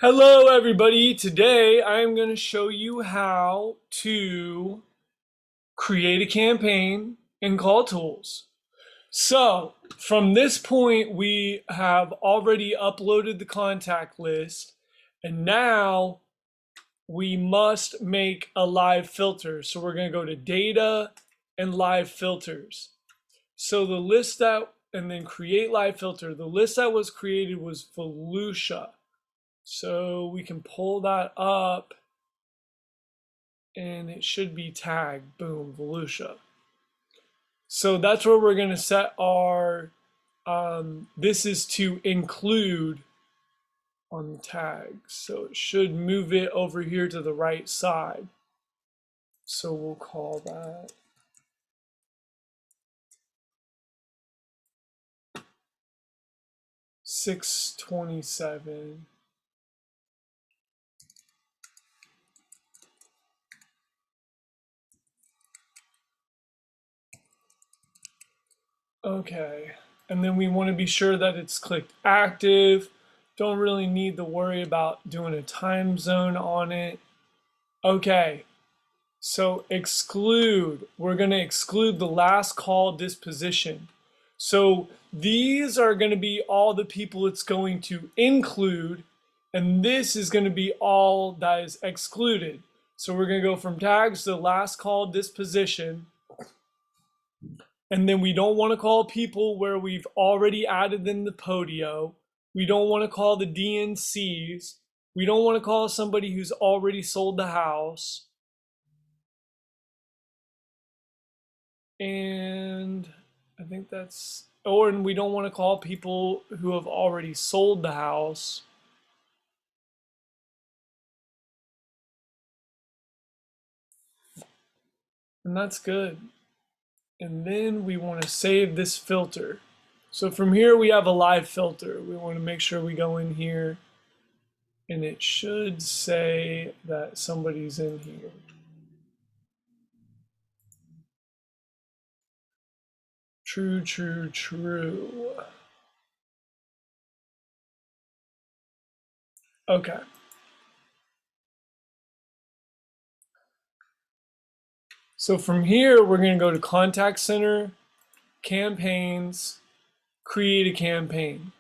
Hello, everybody. Today I'm going to show you how to create a campaign in Call Tools. So, from this point, we have already uploaded the contact list, and now we must make a live filter. So, we're going to go to Data and Live Filters. So, and then create live filter. The list that was created was Volusia. So we can pull that up and it should be tagged, boom, Volusia. So that's where we're going to set our, this is to include on the tag. So it should move it over here to the right side. So we'll call that 627. Okay, and then we want to be sure that it's clicked active. Don't really need to worry about doing a time zone on it. Okay, so exclude. We're going to exclude the last call disposition. So these are going to be all the people it's going to include, and this is going to be all that is excluded. So we're going to go from tags to last call disposition. And then we don't want to call people where we've already added them to Podio. We don't want to call the DNCs. We don't want to call somebody who's already sold the house. And I think and we don't want to call people who have already sold the house. And that's good. And then we want to save this filter. So from here we have a live filter. We want to make sure we go in here and it should say that somebody's in here. True, true, true. Okay. So from here, we're going to go to Contact Center, Campaigns, Create a Campaign.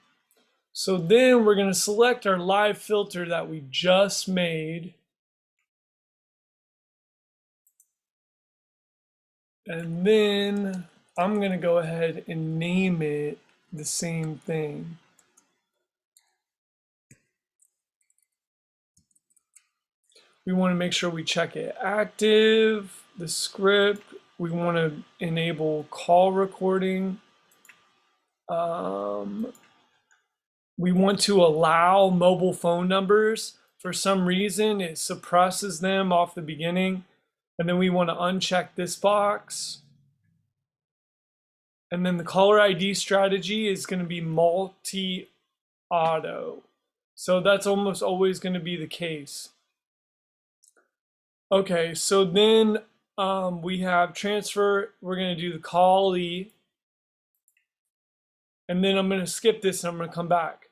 So then we're going to select our live filter that we just made. And then I'm going to go ahead and name it the same thing. We want to make sure we check it active, the script. We want to enable call recording. We want to allow mobile phone numbers. For some reason, it suppresses them off the beginning. And then we want to uncheck this box. And then the caller ID strategy is going to be multi-auto. So that's almost always going to be the case. Okay, so then we have transfer. We're going to do the callee. And then I'm going to skip this and I'm going to come back.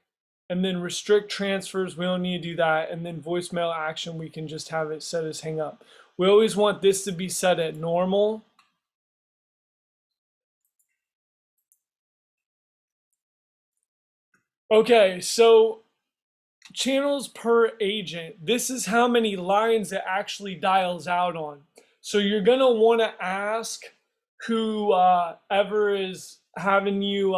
And then restrict transfers, we don't need to do that. And then voicemail action, we can just have it set as hang up. We always want this to be set at normal. Okay, so channels per agent. This is how many lines it actually dials out on. So you're gonna want to ask who ever is having you.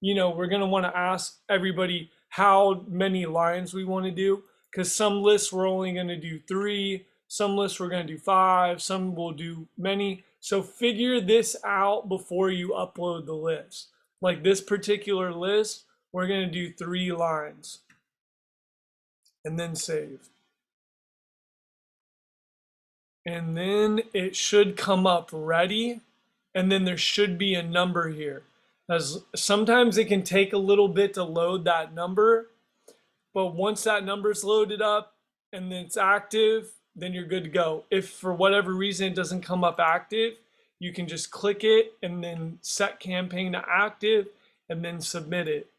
We're gonna want to ask everybody how many lines we want to do, because some lists we're only going to do 3, some lists we're going to do 5, some will do many. So figure this out before you upload the list. Like this particular list, we're going to do 3 lines and then save. And then it should come up ready, and then there should be a number here. As sometimes it can take a little bit to load that number, but once that number's loaded up and then it's active, then you're good to go. If for whatever reason it doesn't come up active, you can just click it and then set campaign to active and then submit it.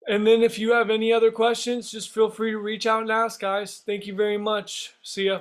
And then if you have any other questions, just feel free to reach out and ask, guys. Thank you very much. See ya.